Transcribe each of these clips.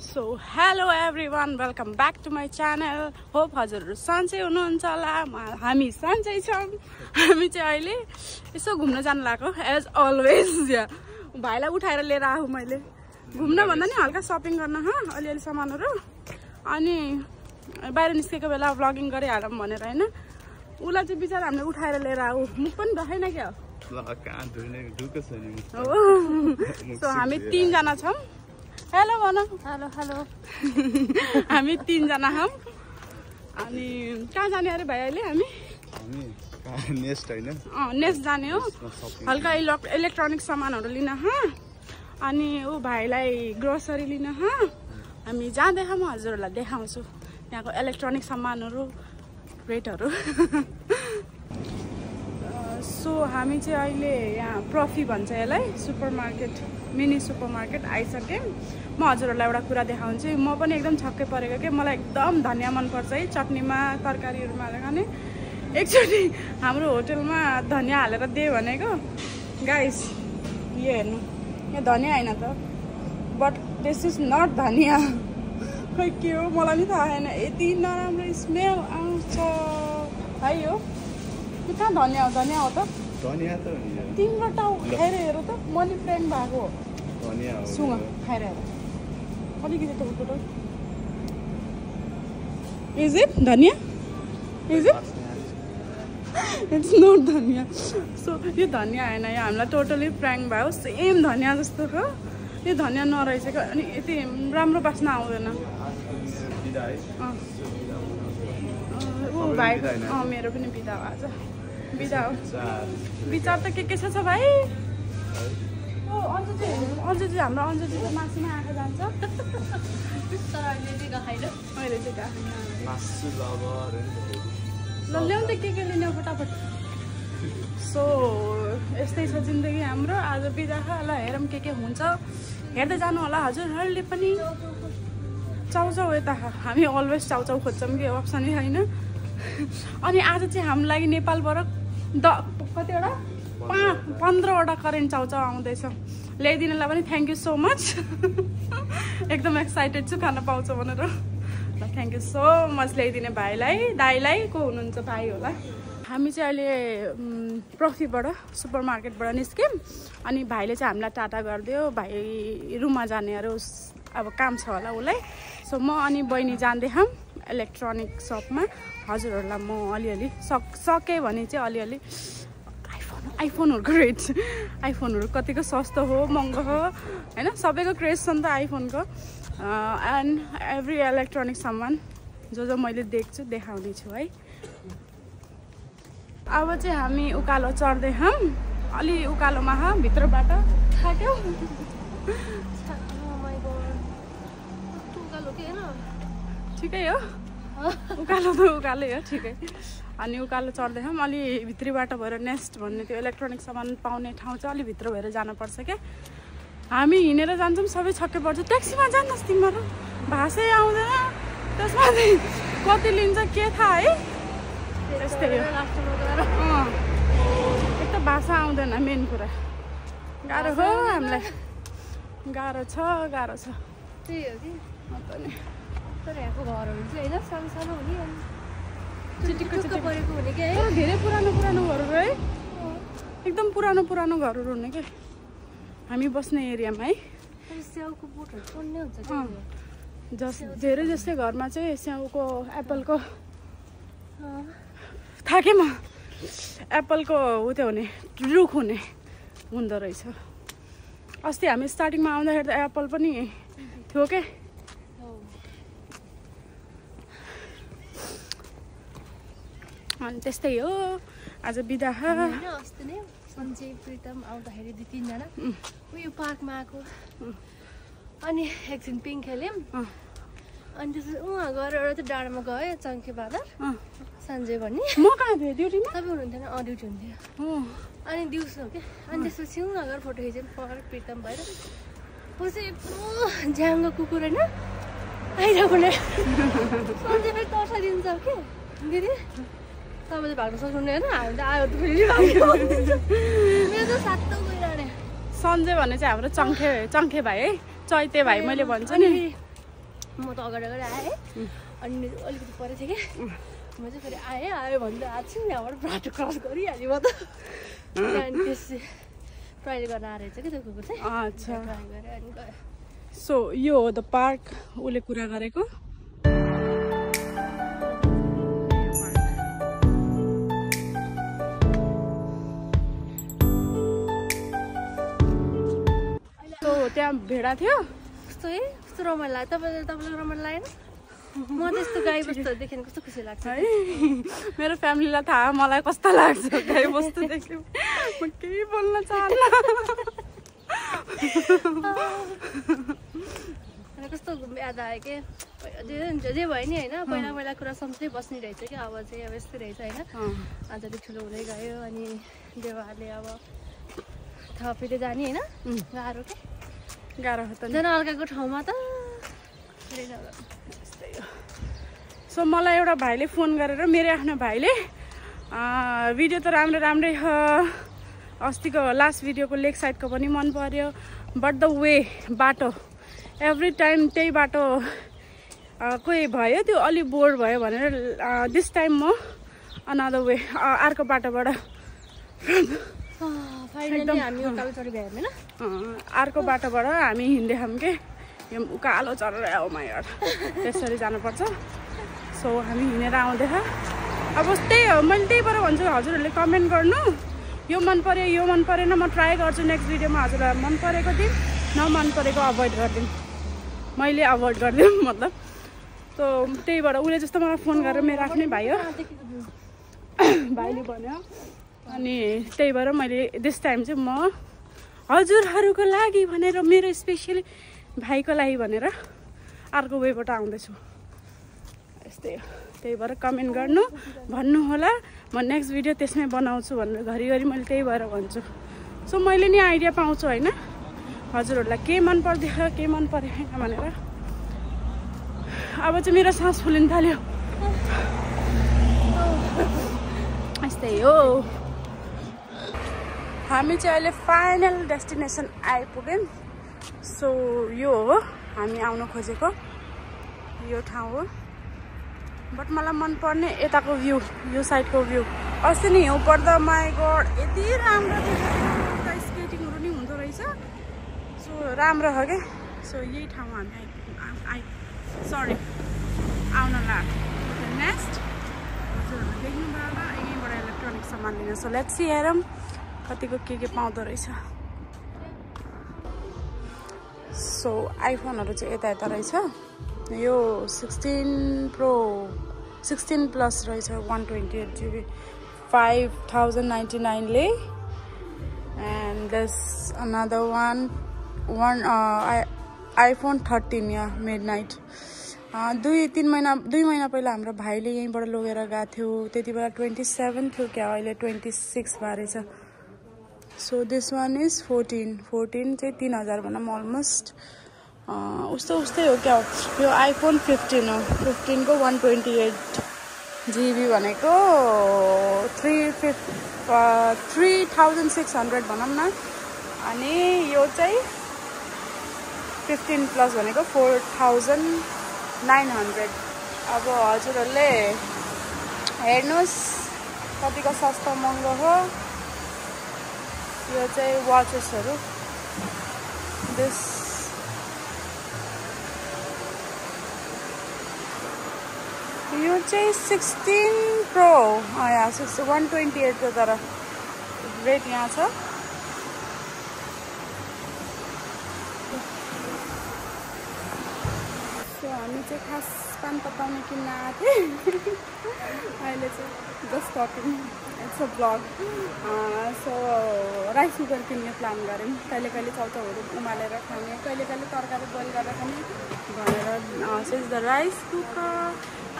So hello everyone, welcome back to my channel. Hope हजुरहरु सन्चै हुनुहुन्छ होला। हामी सन्चै छौं। हामी चाहिँ अहिले यसो घुम्न जान लाग्यो एज अलवेज। भाइलाई उठाएर लिएर आऊ मैले। घुम्न भन्दा नि हल्का शपिङ गर्न अलिअलि सामानहरु अनि बाहिर निस्केको बेला भ्लगिङ गरिहालौं भनेर हैन। उलाई चाहिँ बिचारा हामीले उठाएर लिएर आऊ। मुख पनि देखाइन क्या। सो हामी 3 जना छौं। हेलो भन। Hello hello. हामी 3 जना हौं। अनि कहाँ जाने अरे भाइ अहिले हामी? नेस्ट हैन? नेस्ट जाने हो। हल्का इलेक्ट्रोनिक सामानहरु लिन अनि उ भाइलाई ग्रोसरी लिन हामी जाँदै हम हजुरहरुलाई देखाउँछु त्यहाँको इलेक्ट्रोनिक सामानहरु रेटहरु। सो हामी चाहिँ अहिले यहाँ प्रफी भन्छ यसलाई, सुपरमार्केट, मिनी सुपरमार्केट आइसके। म हजुरहरुलाई एउटा कुरा देखाउँछु। म पनि एकदम छक्कै परेको के, मलाई एकदम धनिया मन पर्छ है चटनीमा तरकारीहरुमा हालेर खाने। एकचोटी हाम्रो होटलमा धनिया हालेर दिए भनेको गाइस, यो हेर्नु, यो धनिया हैन त, बट दिस इज नट धनिया। खै के हो मलाई नि थाहा छैन। यति नराम्रो स्मेल आउँछ है। यो कहाँ धनिया हो? धनिया हो त? धनिया त हो नि। तिम्रो टाउ खाएर हेर त, मनी प्लान्ट भएको हो। धनिया हो। सुँग खाएर हेर अलिकति त उठो। इज इट धनिया? Is it? इट्स नट धनिया। सो यो धनिया हैन, यो हामीलाई टोटली प्र्याङ्क भयो। सेम धनिया जस्तो हो यो। धनिया नरहेछ क्या। अनि यति राम्रो बास्ना आउँदैन। ऊ भाइ मेरो पनि बिदा हो आज। बिदा हो। विचार त के छ भाइ? ओ अन्जु चाहिँ हाम्रो अन्जु चाहिँ मासुमा आएको जान्छ। तर अहिले चाहिँ गखाइलो। अहिले चाहिँ गखाइलो। मासु लभर ल ल्याउँ त के लिने फटाफट। सो यस्तै छ जिन्दगी हाम्रो। आज बिदा ल हेरौँ के हुन्छ। हेर्दै जानु होला हजुरहरूले पनि। चाउचाउ यता हामी अलवेज चाउचाउ खोज्छौँ कि अप्सनै छैन। अनि आज चाहिँ हाम्रो लागि नेपालबाट कतिवटा 15वटा करेन्ट चाउचाउ आउँदैछ। ल्याइदिनलाई पनि थ्याङ्क यू सो मच। एकदम एक्साइटेड छु खान पाउँछ भनेर। ल थ्याङ्क यू सो मच ल्याइदिने भाइलाई, दाइलाई। को हुनुहुन्छ? भाइ होला। हामी चाहिँ अहिले प्रफीबाट, सुपरमार्केटबाट निस्क्यौँ। अनि भाइले चाहिँ हामीलाई टाटा गरिदियो। भाइ रुममा जाने अरे, अब काम छ होला उसलाई। सो म अनि बहिनी जाँदै हौँ इलेक्ट्रोनिक सपमा। हजुरहरूलाई म अलिअलि सकेँ भने चाहिँ अलिअलि आइफोनहरूको रेट, आइफोनहरू कतिको सस्तो हो महँगो हो हैन, सबैको क्रेज छ नि त आइफोनको। एन्ड एभ्री इलेक्ट्रोनिक सामान जो मैले देख्छु देखाउने छु है। अब चाहिँ हामी उकालो चढ्दै हौँ। अलि उकालोमा भित्रबाट थाक्यो। ठिकै हो, उकालो त उकालै हो, ठिकै। अनि उकालो चढ्दै हौँ। अलि भित्री बाटो भएर नेस्ट भन्ने त्यो इलेक्ट्रोनिक सामान पाउने ठाउँ चाहिँ अलि भित्र भएर जानुपर्छ क्या। हामी हिँडेर जान्छौँ, सबै छक्कै पर्छ। ट्याक्सीमा जानुहोस् तिमीहरू, भाषै आउँदैन, त्यसमा कति लिन्छ के थाहा है। त्यस्तै हो। एक त भाषा आउँदैन मेन कुरा। गाह्रो हो हामीलाई, गाह्रो छ। त्यही हो कि नि। तर यहाँको घरहरू चाहिँ होइन सानो सानो हुने, चिटिक्क परेको हुने क्या है। धेरै पुरानो घरहरू है, एकदम पुरानो घरहरू हुने क्या हामी बस्ने एरियामा है। स्याउको बोटहरू पढ्ने हुन्छ धेरै जस्तै घरमा चाहिँ स्याउको, एप्पलको, थाकेँ म, एप्पलको त्यो हुने रुख हुने हुँदो रहेछ। अस्ति हामी स्टार्टिङमा आउँदाखेरि त एप्पल पनि थियो क्या। अनि त्यस्तै हो। आज बिदा। अस्ति नै सञ्जय प्रितम आउँदाखेरि 2-3 जना उयो पार्कमा आएको। अनि एकछिन पिङ खेल्यौँ। अनि त्यसपछि उहाँ गएर एउटा चाहिँ डाँडामा गयो चङ्खे बाँदर सञ्जय भन्ने। म कहाँ थिएँ? ड्युटीमा। तपाईँ हुनुहुन्थेन? ड्युटी हुन्थ्यो। अनि दिउँसो क्या। अनि त्यसपछि उहाँ गएर फोटो खिच्यौँ पार्क प्रितम भएर। पछि यत्रो ज्याङ्गो कुकुर होइन आइज भने सञ्जय फेरि तर्साइदिन्छ के दिदी। तपाईँले भाग्न सक्नुहुने होइन, हामी त आयो त फेरि भाग्यो। मेरो त सातो गइरहने। सञ्जय भन्ने चाहिँ हाम्रो चङ्खे भाइ है, चैते भाइ मैले भन्छु नि। म त अगाडि आएँ अनि अलिकति परेको थिएँ कि म चाहिँ फेरि आयो भन्दा आएको छु यहाँबाट बाटो क्रस गरिहालेँ म त अनि त्यसै ट्राई गर्न आएर चाहिँ कि त्यो कुकुर चाहिँ अच्छा ट्राई गरेँ अनि गयो सो यो हो द पार्क उसले कुरा गरेको त्यहाँ भेडा थियो कस्तो है कस्तो रमाइलो लाग्यो तपाईँलाई रमाइलो लागेन म त यस्तो गाई बस्तुहरू देखेर कस्तो खुसी लाग्छ है मेरो फ्यामिलीलाई थाहा मलाई कस्तो लाग्छ गाई बस्तु देख्यो म केही बोल्न चाहन्न कस्तो याद आयो कि जे भयो नि होइन पहिला कुरा सम्झै बस्ने रहेछ कि अब चाहिँ अब यस्तै रहेछ होइन अझै ठुलो हुँदै गयो अनि देवाले अब थपेर जाने होइन गाह्रो के गाह्रो हो त झन् अर्काको ठाउँमा त सो मलाई एउटा भाइले फोन गरेर मेरो आफ्नो भाइले भिडियो त राम्रै अस्तिको लास्ट भिडियोको लेग साइडको पनि मन पर्यो बट द वे बाटो एभ्री टाइम त्यही बाटो कोही भयो त्यो अलि बोर भयो भनेर दिस टाइम म अनदर वे अर्को बाटोबाट फाइनली हामी उकालो चढी भ्यायौँ होइन अर्को बाटोबाट हामी हिँड्दै थियौँ कि यो उकालो चढेर आऊ माइ गॉड त्यसरी जानुपर्छ सो हामी हिँडेर आउँदैछ अब त्यही हो मैले त्यहीबाट भन्छु हजुरहरूले कमेन्ट गर्नु यो मन पर्यो यो मन परेन म ट्राई गर्छु नेक्स्ट भिडियोमा हजुरलाई मन परेको दिन नमन परेको अभोइड गरिदिउँ मैले अभोइड गरिदिउँ मतलब सो त्यहीबाट उसले जस्तो मलाई फोन गरेर मेरो आफ्नै भाइ हो भाइले भन्यो अनि त्यही भएर मैले दिस टाइम चाहिँ म हजुरहरूको लागि भनेर मेरो स्पेसली भाइको लागि भनेर अर्को वेबाट आउँदैछु यस्तै हो त्यही भएर कमेन्ट गर्नु भन्नु होला म नेक्स्ट भिडियो त्यसमै बनाउँछु भनेर घरिघरि मैले त्यही भएर भन्छु सो मैले नि आइडिया पाउँछु होइन हजुरहरूलाई के मन पर्दैन के मन परेन भनेर अब चाहिँ मेरो सास फुलिन थाल्यो यस्तै हो हामी चाहिँ अहिले फाइनल डेस्टिनेसन आइपुग्यौँ सो यो हो हामी आउन खोजेको यो ठाउँ हो बट मलाई मनपर्ने यताको भ्यू यो साइडको भ्यू अस्ति नि हिउँ पर्दा माई गड यति राम्रो थियो स्केटिङहरू नि हुँदो रहेछ सो राम्रो हो क्या सो यही ठाउँमा हामी सरी आउन लाग्यो नेक्स्ट हजुरहरू देख्नुभयो होला यहीँबाट इलेक्ट्रोनिक सामान लिन सो लेट्स सी हेरौँ कतिको के पाउँदो रहेछ सो आइफोनहरू चाहिँ यता रहेछ यो 16 प्लस रहेछ 128 GB 5099 ले and this another one iPhone 13 yeah midnight 2 महिना पहिला हाम्रो भाइले यहीँबाट लगेर गएको थियो त्यति बेला 27 थियो क्या अहिले 26 भए रहेछ सो दिस वान इज 14 चाहिँ 3000 भनौँ अलमोस्ट उस्तै हो क्या हो यो आइफोन 15 हो 15 को 128 GB भनेको 3600 भनौँ न अनि यो चाहिँ 15 प्लस भनेको 4900 अब हजुरहरूले हेर्नुहोस् कतिको सस्तो महँगो हो यो चाहिँ वाचेसहरू दिस यो चाहिँ 16 प्रो यहाँ 128 को तर रेट यहाँ छ सो हामी चाहिँ खास पान पताउने किन्न आएको थियौँ अहिले चाहिँ just talking it's a blog so rice cooker किन्ने प्लान गऱ्यौँ कहिले चाउचाउहरू उमालेर खाने कहिले तरकारी बोइल गरेर खाने भनेर says the rice cooker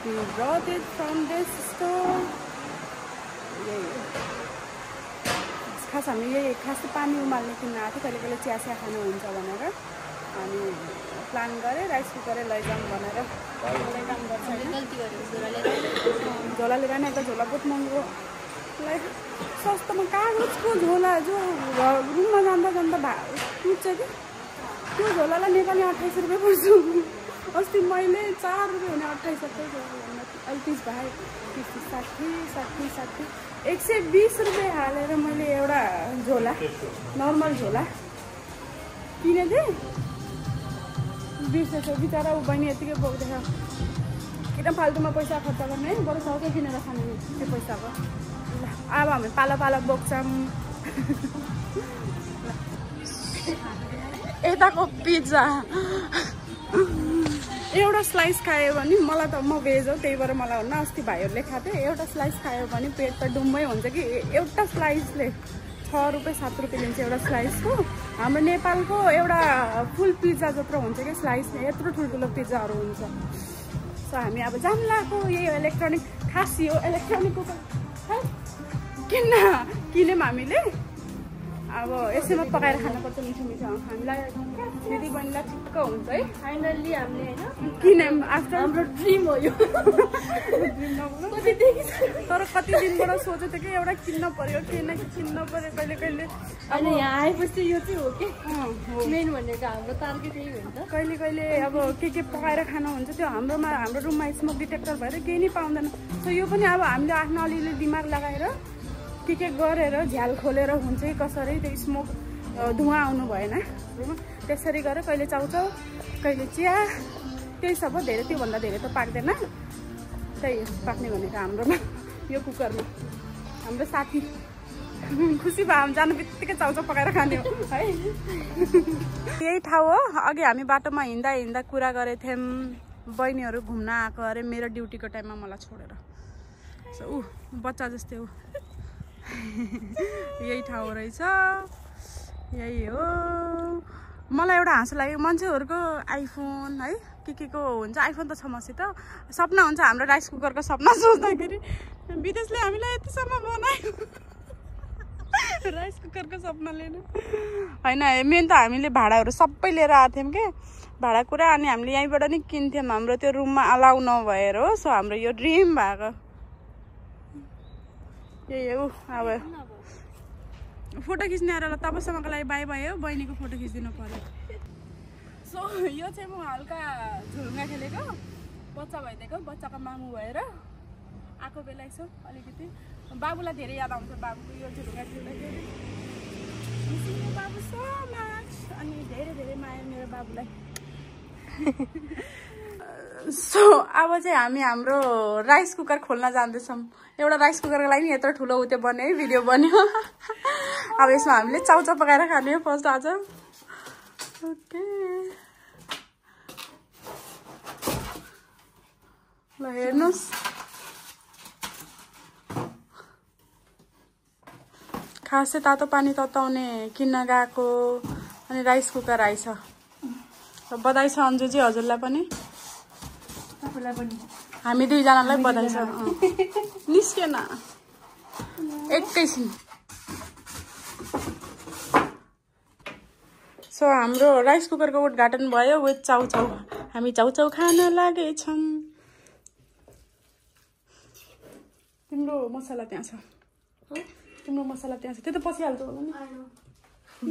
we brought it from this store खास हामी यही खास पानी उमाल्ने किन्न आएको थियो कहिले चिया खानुहुन्छ भनेर अनि प्लान गरेँ राइस कुकरै लैजाउँ भनेर काम गर्छ झोला लिएर नि यता झोला बहुत महँगो लाइक सस्तोमा कागजको झोला जो रुममा जाँदा टुट्छ कि त्यो झोलालाई नेपाली 28 रुपियाँ पर्छ अस्ति मैले 4 रुपियाँ हुने 28 अहिले 30 भाइ 60 120 रुपियाँ हालेर मैले एउटा झोला नर्मल झोला किने थिएँ। बिर्सेछ बिचरा ऊ बहिनी यतिकै बोक्दैछ। किन फाल्टुमा पैसा खर्च गर्ने बरु सबै किनेर खाने त्यो पैसाको। ल अब हामी पालो पालो बोक्छौँ। यताको पिज्जा एउटा स्लाइस खायो भने मलाई त म भेज हो त्यही भएर मलाई हुन्न अस्ति भाइहरूले खाएको थियो। एउटा स्लाइस खायो भने पेट त डुम्मै हुन्छ कि। एउटा स्लाइसले 6 रुपियाँ 7 रुपियाँ लिन्छ एउटा स्लाइसको। हाम्रो नेपालको एउटा फुल पिज्जा जत्रो हुन्छ कि स्लाइसले यत्रो ठुल्ठुलो पिज्जाहरू हुन्छ। सो हामी अब जाम्लाको यही हो इलेक्ट्रोनिक खास यो इलेक्ट्रोनिक कुकर किन्यौँ हामीले। अब यसैमा पकाएर खानुपर्छ मिठो मिठो हामीलाई दिदी बहिनीलाई ठिक्क हुन्छ है। फाइनल्ली हामीले होइन किन्यौँ आफ्टर हाम्रो ड्रिम हो यो। तर कति दिनबाट सोचेको थिएँ कि एउटा किन्न पर्यो किन्न पर्यो कहिले कहिले। अनि यहाँ आएपछि यो चाहिँ हो कि मेन भनेको हाम्रो टार्गेट यही हुन्छ। कहिले कहिले अब के पकाएर खानु हुन्छ त्यो हाम्रो रुममा स्मोक डिटेक्टर भएर केही नै पाउँदैन। सो यो पनि अब हामीले आफ्नो अलिअलि दिमाग लगाएर के गरेर झ्याल खोलेर हुन्छ कि कसरी त्यो स्मोक धुवा आउनु भएन। त्यसरी गरेर कहिले चाउचाउ कहिले चिया त्यही सब हो। धेरै त्योभन्दा धेरै त पाक्दैन। त्यही पाक्ने भनेको हाम्रोमा यो कुकरमा हाम्रो साथी खुसी भयो हामी जानु बित्तिकै चाउचाउ पकाएर खाने हो है। यही ठाउँ हो। अघि हामी बाटोमा हिँड्दा कुरा गरेको थियौँ। बहिनीहरू घुम्न आएको अरे मेरो ड्युटीको टाइममा मलाई छोडेर। सो ऊ बच्चा जस्तै हो। यही ठाउँ रहेछ। यही हो। मलाई एउटा हाँसो लाग्यो मान्छेहरूको आइफोन है के को हुन्छ। आइफोन त छ मसित सपना हुन्छ हाम्रो राइस कुकरको सपना सोच्दाखेरि विदेशले हामीलाई यतिसम्म बनायो राइस कुकरको सपना लिनु होइन। मेन त हामीले भाडाहरू सबै लिएर आएको थियौँ कि भाडा कुरा। अनि हामीले यहीँबाट नि किन्थ्यौँ। हाम्रो त्यो रुममा अलाउ नभएर हो। सो हाम्रो यो ड्रिम भएको यही हो। अब फोटो खिच्ने आएर तपाईँसँगको लागि बाई बाई हो। बहिनीको फोटो खिचिदिनु पर्यो। सो यो चाहिँ म हल्का झुलुङ्गा खेलेको बच्चा भइदिएको बच्चाको मामु भएर आएको बेला यसो अलिकति बाबुलाई धेरै याद आउँछ। बाबुको यो झुलुङ्गा खेल्दाखेरि बाबु सो मच। अनि धेरै धेरै माया मेरो बाबुलाई। सो अब चाहिँ हामी हाम्रो राइस कुकर खोल्न जाँदैछौँ। एउटा राइस कुकरको लागि नि यत्रो ठुलो उत्यो बन्यो है भिडियो बन्यो। अब यसमा हामीले चाउचाउ पकाएर खाने हो फर्स्ट आज। ओके ल हेर्नुहोस् खास चाहिँ तातो पानी तताउने किन्न गएको। अनि राइस कुकर आइछ। बधाई छ अन्जुजी हजुरलाई पनि हामी दुईजनालाई बधाई छ। निस्केन एकैछिन। सो हाम्रो राइस कुकरको उद्घाटन भयो विथ चाउचाउ। हामी चाउचाउ खान लागेछौँ। तिम्रो मसला त्यहाँ छ। तिम्रो मसला त्यहाँ छ। त्यो त पसिहाल्छ होला नि।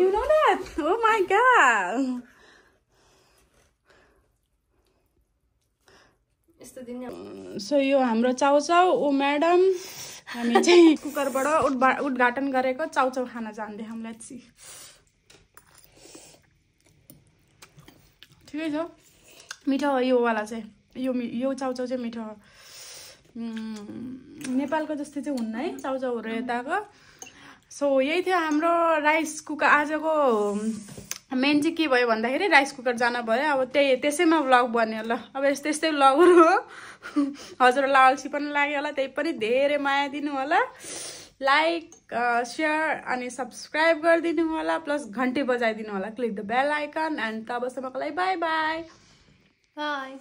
You know that? Oh my god. So यो हाम्रो चाउचाउ ऊ म्याडम हामी चाहिँ कुकरबाट उद्घाटन गरेको चाउचाउ खान जान्दै हामीलाई चाहिँ ठिकै छ। मिठो हो यो वाला चाहिँ यो चाउचाउ चाहिँ मिठो हो। नेपालको जस्तै चाहिँ हुन्न है चाउचाउहरू यताको। सो यही थियो हाम्रो राइस कुकर आजको मेन चाहिँ के भयो भन्दाखेरि राइस कुकर जान भयो। अब त्यसैमा भ्लग बन्यो ल। अब यस्तै भ्लगहरू हो। हजुरहरूलाई अल्छी पनि लाग्यो होला त्यही पनि धेरै माया दिनु होला। लाइक शेयर अनि सब्सक्राइब गरिदिनु होला प्लस घन्टी बजाइदिनु होला। Click the bell icon and तबसम्मको लागि बाई बाई। बाई।